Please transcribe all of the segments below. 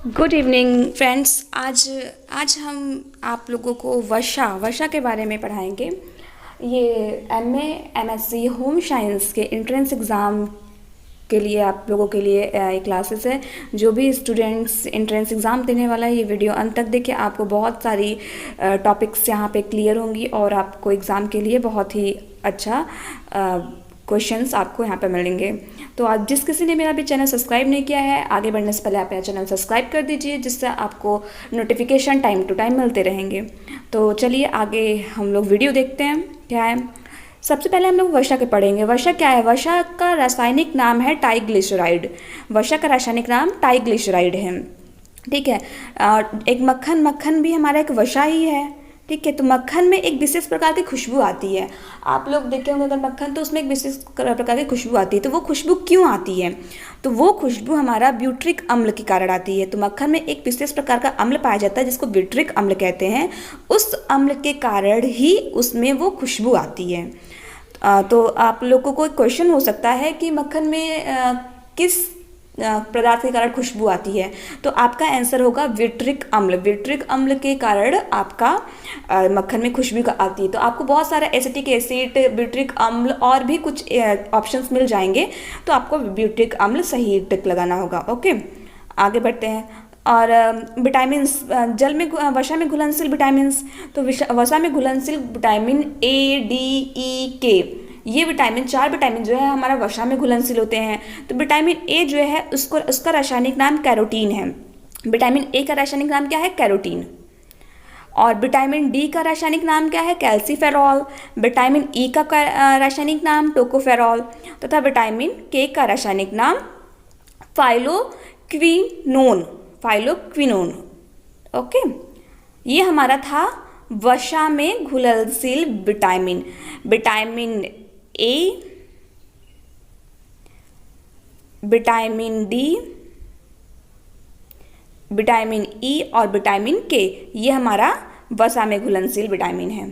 Good evening friends. आज आज हम आप लोगों को वर्षा के बारे में पढ़ाएंगे। ये एमए एमएससी होम साइंस के एंट्रेंस एग्ज़ाम के लिए आप लोगों के लिए ये क्लासेस है। जो भी स्टूडेंट्स एंट्रेंस एग्ज़ाम देने वाला है ये वीडियो अंत तक देखिए, आपको बहुत सारी टॉपिक्स यहाँ पे क्लियर होंगी और आपको एग्ज़ाम के लिए बहुत ही अच्छा क्वेश्चंस आपको यहाँ पे मिलेंगे। तो आज जिस किसी ने मेरा भी चैनल सब्सक्राइब नहीं किया है, आगे बढ़ने से पहले आप मेरा चैनल सब्सक्राइब कर दीजिए, जिससे आपको नोटिफिकेशन टाइम टू टाइम मिलते रहेंगे। तो चलिए आगे हम लोग वीडियो देखते हैं क्या है। सबसे पहले हम लोग वर्षा के पढ़ेंगे। वर्षा क्या है? वर्षा का रासायनिक नाम है टाइग्लिसराइड। वर्षा का रासायनिक नाम टाइग्लिसराइड है, ठीक है। एक मक्खन भी हमारा एक वर्षा ही है, ठीक है। तो मक्खन में एक विशेष प्रकार की खुशबू आती है। आप लोग देखे होंगे अगर मक्खन, तो उसमें एक विशेष प्रकार की खुशबू आती है। तो वो खुशबू क्यों आती है? तो वो खुशबू हमारा ब्यूट्रिक अम्ल के कारण आती है। तो मक्खन में एक विशेष प्रकार का अम्ल पाया जाता है जिसको ब्यूट्रिक अम्ल कहते हैं। उस अम्ल के कारण ही उसमें वो खुशबू आती है। तो आप लोगों को एक क्वेश्चन हो सकता है कि मक्खन में किस पदार्थ के कारण खुशबू आती है? तो आपका आंसर होगा विट्रिक अम्ल। विट्रिक अम्ल के कारण आपका मक्खन में खुशबू आती है। तो आपको बहुत सारा एसिटिक एसिड, विट्रिक अम्ल और भी कुछ ऑप्शंस मिल जाएंगे, तो आपको विट्रिक अम्ल सही टिक लगाना होगा। ओके, आगे बढ़ते हैं। और विटामिन जल में वर्षा में घुलनशील विटामिन, तो वर्षा में घुलनशील विटामिन ए, डी, ई, के, ये विटामिन, 4 विटामिन जो है हमारा वर्षा में घुलनशील होते हैं। तो विटामिन ए जो है उसका रासायनिक नाम कैरोटीन है। विटामिन ए का रासायनिक नाम क्या है? कैरोटीन। और विटामिन डी का रासायनिक नाम क्या है? कैल्सीफेरॉल। विटामिन ई का रासायनिक नाम टोकोफेरॉल तथा विटामिन के का रासायनिक नाम फाइलोक्विनोन। ओके, ये हमारा था वर्षा में घुलनशील vitamin. Vitamin A, vitamin D, vitamin E और विटामिन के, ये हमारा वसा में घुलनशील विटामिन है।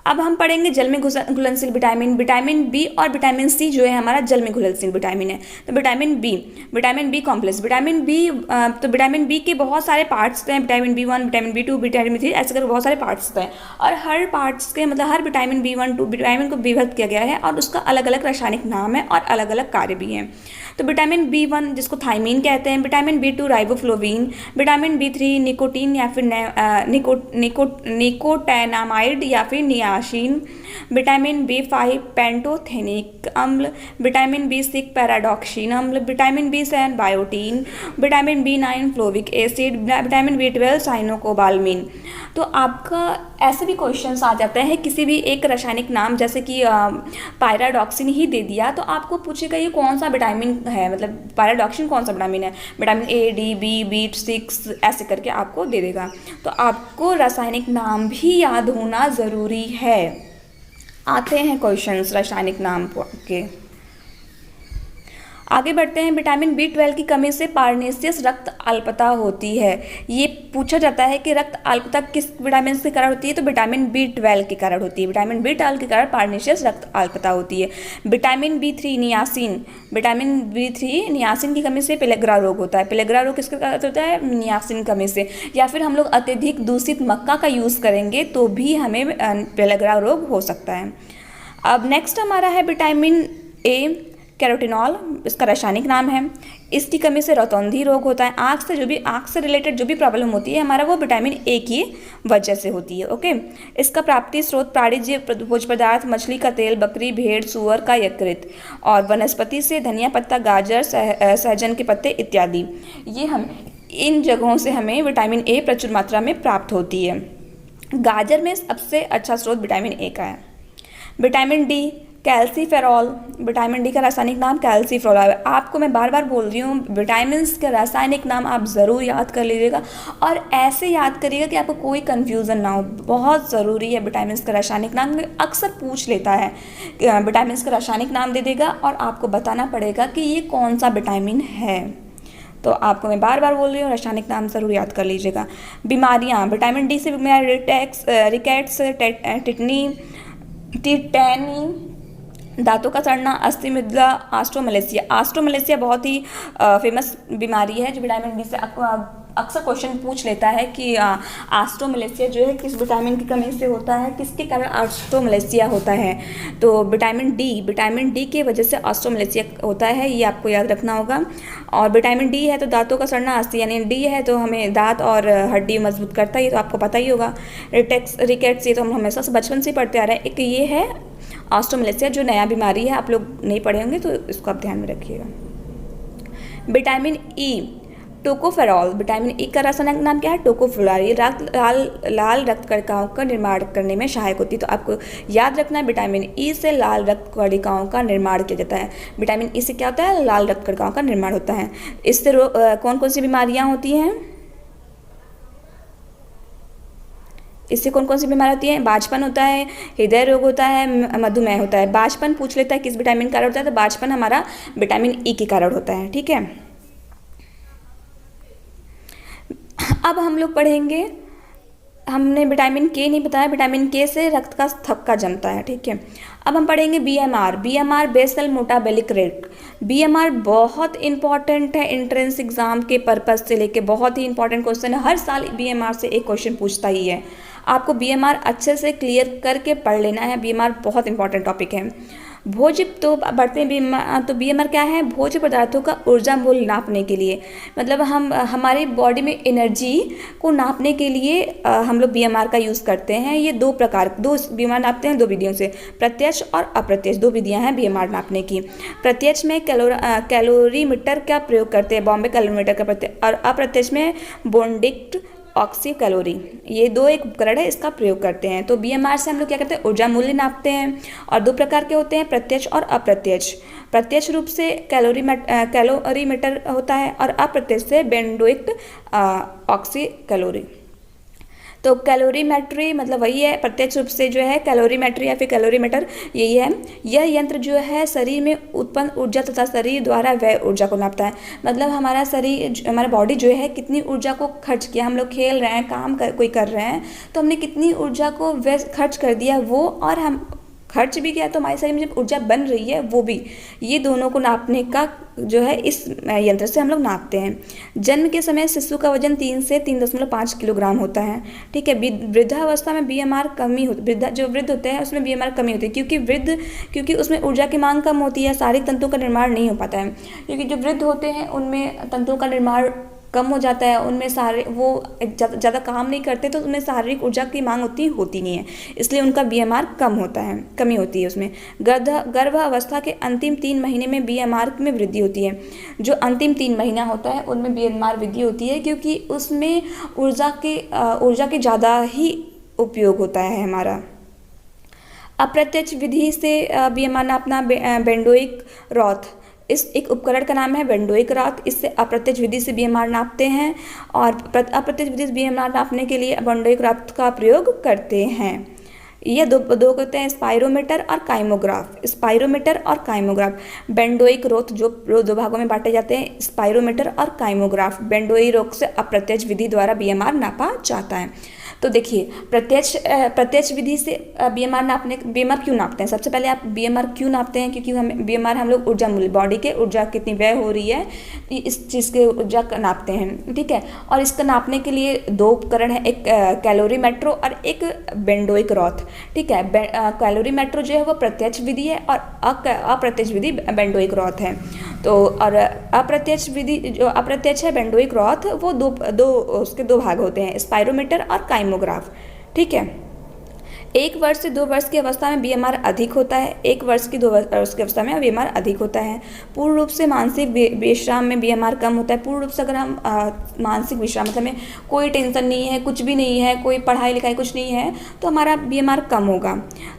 अब हम पढ़ेंगे जल में घुलनशील विटामिन। विटामिन बी और विटामिन सी जो है हमारा जल में घुलनशील विटामिन है। तो विटामिन बी कॉम्प्लेक्स, तो विटामिन बी के बहुत सारे पार्ट्स हैं। Vitamin B1, vitamin B2, vitamin B3, ऐसे करके बहुत सारे पार्ट्स हैं। और हर पार्ट्स के मतलब हर विटामिन B1, 2 विटामिन को विभक्त किया गया है और उसका अलग अलग रासायनिक नाम है और अलग अलग कार्य भी हैं। तो विटामिन B1 जिसको थायमीन कहते हैं, vitamin B2 riboflavin, vitamin B3 nicotine या फिर निकोटैनामाइड या फिर नियासिन, विटामिन B5 पेंटोथेनिक अम्ल, विटामिन B6 पैराडॉक्सिन अम्ल, vitamin B7 biotin, vitamin B9 folic acid, vitamin B12 cyanocobalamin. तो आपका ऐसे भी क्वेश्चंस आ जाते हैं किसी भी एक रासायनिक नाम, जैसे कि पैराडॉक्सिन ही दे दिया तो आपको पूछेगा ये कौन सा विटामिन है, मतलब पैराडॉक्सिन कौन सा विटामिन है। Vitamin A, D, B, B6 ऐसे करके आपको दे देगा। तो आपको रासायनिक नाम भी याद होना ज़रूरी है। आते हैं क्वेश्चंस रासायनिक नाम के। आगे बढ़ते हैं। विटामिन B12 की कमी से पार्नेसियस रक्त अल्पता होती है। ये पूछा जाता है कि रक्त अल्पता किस विटामिन के कारण होती है? तो विटामिन B12 के कारण होती है। विटामिन B12 के कारण पार्नेसियस रक्त अल्पता होती है। Vitamin B3 niacin, vitamin B3 niacin की कमी से पेलेग्रा रोग होता है। पेलेग्रा रोग किसके कारण होता है? नियासिन कमी से। या फिर हम लोग अत्यधिक दूषित मक्का का यूज़ करेंगे तो भी हमें पेलेग्रा रोग हो सकता है। अब नेक्स्ट हमारा है विटामिन ए कैरोटिनॉल, इसका रासायनिक नाम है। इसकी कमी से रतौंधी रोग होता है। आँख से रिलेटेड जो भी प्रॉब्लम होती है हमारा, वो विटामिन ए की वजह से होती है। ओके, इसका प्राप्ति स्रोत प्राणिज भोज्य पदार्थ, मछली का तेल, बकरी, भेड़, सूअर का यकृत, और वनस्पति से धनिया पत्ता, गाजर, सहजन के पत्ते इत्यादि। ये हम इन जगहों से हमें विटामिन ए प्रचुर मात्रा में प्राप्त होती है। गाजर में सबसे अच्छा स्रोत विटामिन ए का है। Vitamin D calciferol, vitamin D का रासायनिक नाम कैल्सीफेरॉल है। आपको मैं बार बार बोल रही हूँ, विटामिन्स के रासायनिक नाम आप ज़रूर याद कर लीजिएगा और ऐसे याद करिएगा कि आपको कोई कन्फ्यूज़न ना हो। बहुत ज़रूरी है विटामिन्स का रासायनिक नाम, अक्सर पूछ लेता है। विटामिन्स का रासायनिक नाम दे देगा और आपको बताना पड़ेगा कि ये कौन सा विटामिन है। तो आपको मैं बार बार बोल रही हूँ, रासायनिक नाम ज़रूर याद कर लीजिएगा। बीमारियाँ, विटामिन डी से बीमारी रिकेट्स, टिटैनी, दांतों का सड़ना, अस्थि मृदा, ऑस्ट्रोमलेशिया बहुत ही फेमस बीमारी है जो विटामिन डी से अक्सर क्वेश्चन पूछ लेता है कि ऑस्टियोमलेसिया जो है किस विटामिन की कमी से होता है, किसके कारण ऑस्टियोमलेसिया होता है। तो विटामिन डी की वजह से ऑस्टियोमलेसिया होता है, ये आपको याद रखना होगा। और विटामिन डी है तो दांतों का सड़ना आस्ती, यानी डी है तो हमें दांत और हड्डी मजबूत करता है, ये तो आपको पता ही होगा। रिकेट्स ये तो हम हमेशा से बचपन से पढ़ते आ रहे हैं। एक ये है ऑस्टियोमलेसिया जो नया बीमारी है, आप लोग नहीं पढ़े होंगे तो इसको आप ध्यान में रखिएगा। Vitamin E, tocopherol, vitamin E का रासायनिक नाम क्या है? टोकोफेरॉल। ये लाल रक्त कणिकाओं का निर्माण करने में सहायक होती है। तो आपको याद रखना है विटामिन ई से लाल रक्त कणिकाओं का निर्माण किया जाता है। विटामिन ई से क्या होता है? लाल रक्त कणिकाओं का निर्माण होता है। इससे कौन कौन सी बीमारियां होती हैं? इससे कौन कौन सी बीमारी होती है? बांझपन होता है, हृदय रोग होता है, मधुमेह होता है। बांझपन पूछ लेता है किस विटामिन के कारण होता है, तो बांझपन हमारा विटामिन ई के कारण होता है। ठीक है, अब हम लोग पढ़ेंगे, हमने विटामिन के नहीं बताया, विटामिन के से रक्त का थक्का जमता है। ठीक है, अब हम पढ़ेंगे BMR basal metabolic rate. BMR बहुत इंपॉर्टेंट है एंट्रेंस एग्जाम के पर्पज से लेके, बहुत ही इंपॉर्टेंट क्वेश्चन है। हर साल बीएमआर से एक क्वेश्चन पूछता ही है। आपको बीएमआर अच्छे से क्लियर करके पढ़ लेना है। बीएमआर बहुत इंपॉर्टेंट टॉपिक है। भोज्य तो बढ़ते हैं तो बीएमआर क्या है? भोज्य पदार्थों का ऊर्जा मूल्य नापने के लिए, मतलब हम हमारी बॉडी में एनर्जी को नापने के लिए हम लोग बीएमआर का यूज़ करते हैं। ये दो बीएमआर नापते हैं, दो विधियों से, प्रत्यक्ष और अप्रत्यक्ष, दो विधियां हैं बीएमआर नापने की। प्रत्यक्ष में कैलोरीमीटर का प्रयोग करते हैं, बॉम्बे कैलोरीमीटर का, और अप्रत्यक्ष में बोन्डिक्ट ऑक्सी कैलोरी, ये दो एक उपकरण है, इसका प्रयोग करते हैं। तो बीएमआर से हम लोग क्या करते हैं? ऊर्जा मूल्य नापते हैं। और दो प्रकार के होते हैं, प्रत्यक्ष और अप्रत्यक्ष। प्रत्यक्ष रूप से कैलोरीमीटर होता है और अप्रत्यक्ष से बेंडोइक्ट ऑक्सी कैलोरी। तो कैलोरीमेट्री मतलब वही है, प्रत्यक्ष रूप से जो है कैलोरीमेट्री या फिर कैलोरीमीटर यही है। यह यंत्र जो है शरीर में उत्पन्न ऊर्जा तथा शरीर द्वारा व्यय ऊर्जा को नापता है। मतलब हमारा शरीर, हमारा बॉडी जो है कितनी ऊर्जा को खर्च किया, हम लोग खेल रहे हैं, कोई कर रहे हैं, तो हमने कितनी ऊर्जा को व्यय खर्च कर दिया वो, और हम खर्च भी किया तो हमारे शरीर में जब ऊर्जा बन रही है वो भी, ये दोनों को नापने का जो है इस यंत्र से हम लोग नापते हैं। जन्म के समय शिशु का वजन 3 से 3.5 किलोग्राम होता है। ठीक है, वृद्धावस्था में बीएमआर कमी होती, जो वृद्ध होते हैं उसमें बीएमआर कमी होती है, क्योंकि उसमें ऊर्जा की मांग कम होती है, शारीरिक तंतुओं का निर्माण नहीं हो पाता है। क्योंकि जो वृद्ध होते हैं उनमें तंतुओं का निर्माण कम हो जाता है, उनमें वो ज़्यादा काम नहीं करते, तो उनमें शारीरिक ऊर्जा की मांग होती नहीं है, इसलिए उनका बीएमआर कमी होती है उसमें। गर्भावस्था के अंतिम 3 महीने में बीएमआर में वृद्धि होती है। जो अंतिम 3 महीना होता है उनमें बीएमआर वृद्धि होती है, क्योंकि उसमें ऊर्जा के ज़्यादा ही उपयोग होता है हमारा। अप्रत्यक्ष विधि से बीएमआर नापना, बेंडोइक रॉथ, इस एक उपकरण का नाम है बेंडोइक रॉथ। इससे अप्रत्यक्ष विधि से बीएमआर नापते हैं, और अप्रत्यक्ष विधि से बीएमआर नापने के लिए बेंडोइक रॉथ का प्रयोग करते हैं। ये दो होते हैं, स्पाइरोमीटर और काइमोग्राफ। बेंडोइक रॉथ जो दो भागों में बांटे जाते हैं, स्पाइरोमीटर और काइमोग्राफ। बेंडोइक रॉथ से अप्रत्यक्ष विधि द्वारा बीएमआर नापा जाता है। तो देखिए, प्रत्यक्ष विधि से बीएमआर क्यों नापते हैं? सबसे पहले आप बीएमआर क्यों नापते हैं? क्योंकि बीएमआर हम लोग ऊर्जा मूल्य, बॉडी के ऊर्जा कितनी व्यय हो रही है, इस चीज़ के ऊर्जा नापते हैं। ठीक है, और इसका नापने के लिए दो उपकरण है, एक कैलोरीमेट्रो और एक बेंडोइक रॉथ। ठीक है, कैलोरीमेट्रो जो है वो प्रत्यक्ष विधि है और अप्रत्यक्ष विधि बेंडोइक रॉथ है। तो और अप्रत्यक्ष विधि जो अप्रत्यक्ष है बेंडोइक रॉथ, वो उसके दो भाग होते हैं, स्पाइरोमीटर और काइमोग्राफ। ठीक है, 1 वर्ष से 2 वर्ष की अवस्था में बीएमआर अधिक होता है, 1 वर्ष की 2 वर्ष की अवस्था में बीएमआर अधिक होता है। पूर्ण रूप से मानसिक विश्राम में बीएमआर कम होता है। पूर्ण रूप से अगर हम मानसिक विश्राम मतलब में कोई टेंशन नहीं है, कुछ भी नहीं है, कोई पढ़ाई लिखाई कुछ नहीं है, तो हमारा बीएमआर कम होगा।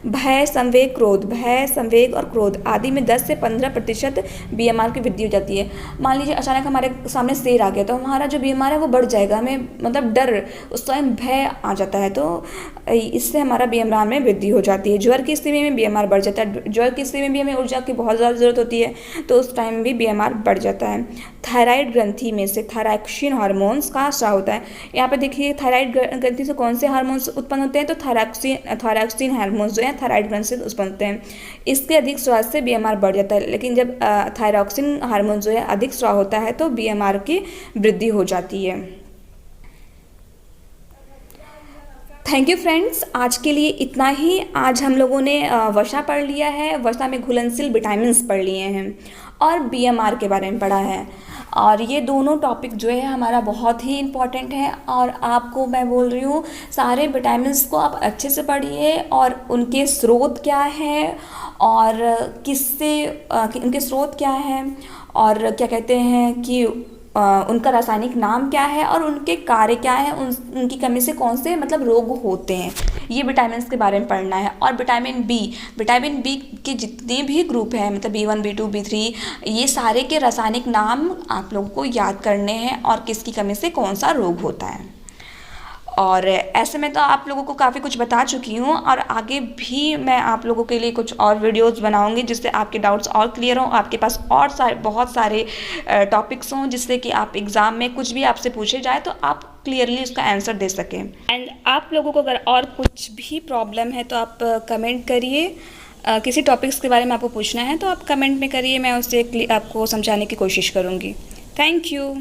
भय, संवेग और क्रोध आदि में 10 से 15% बीएमआर की वृद्धि हो जाती है। मान लीजिए अचानक हमारे सामने शेर आ गया, तो हमारा जो बीएमआर है वो बढ़ जाएगा, हमें मतलब डर, उस टाइम भय आ जाता है, तो इससे हमारा बीएमआर में वृद्धि हो जाती है। ज्वर की स्थिति में बीएमआर बढ़ जाता है। ज्वर की स्थिति में भी हमें ऊर्जा की बहुत ज़्यादा जरूरत होती है, तो उस टाइम भी बीएमआर बढ़ जाता है। थायराइड ग्रंथि में से थायरॉक्सिन हार्मोन्स का स्राव होता है। यहाँ पे देखिए, थायराइड ग्रंथि से कौन से हार्मोन्स उत्पन्न होते हैं? तो थायरॉक्सिन हार्मोन्स जो है थायराइड ग्रंथि से उत्पन्न होते हैं। इसके अधिक स्राव से बीएमआर बढ़ जाता है। लेकिन जब थायरॉक्सिन हार्मोन जो है अधिक स्राव होता है तो बीएमआर की वृद्धि हो जाती है। थैंक यू फ्रेंड्स, आज के लिए इतना ही। आज हम लोगों ने वसा पढ़ लिया है, वसा में घुलनशील विटामिन्स पढ़ लिए हैं और बीएमआर के बारे में पढ़ा है। और ये दोनों टॉपिक जो है हमारा बहुत ही इम्पॉर्टेंट है, और आपको मैं बोल रही हूँ सारे विटामिन्स को आप अच्छे से पढ़िए और उनके स्रोत क्या है और किससे उनके स्रोत क्या हैं और क्या कहते हैं कि उनका रासायनिक नाम क्या है और उनके कार्य क्या है, उनकी कमी से कौन से मतलब रोग होते हैं, ये विटामिन्स के बारे में पढ़ना है। और विटामिन बी के जितने भी ग्रुप हैं मतलब B1 B2 B3, ये सारे के रासायनिक नाम आप लोगों को याद करने हैं और किसकी कमी से कौन सा रोग होता है। और ऐसे में तो आप लोगों को काफ़ी कुछ बता चुकी हूँ, और आगे भी मैं आप लोगों के लिए कुछ और वीडियोस बनाऊँगी जिससे आपके डाउट्स और क्लियर हों, आपके पास और बहुत सारे टॉपिक्स हों जिससे कि आप एग्ज़ाम में कुछ भी आपसे पूछे जाए तो आप क्लियरली उसका आंसर दे सकें। एंड आप लोगों को अगर और कुछ भी प्रॉब्लम है तो आप कमेंट करिए। किसी टॉपिक्स के बारे में आपको पूछना है तो आप कमेंट में करिए, मैं उससे आपको समझाने की कोशिश करूँगी। Thank you.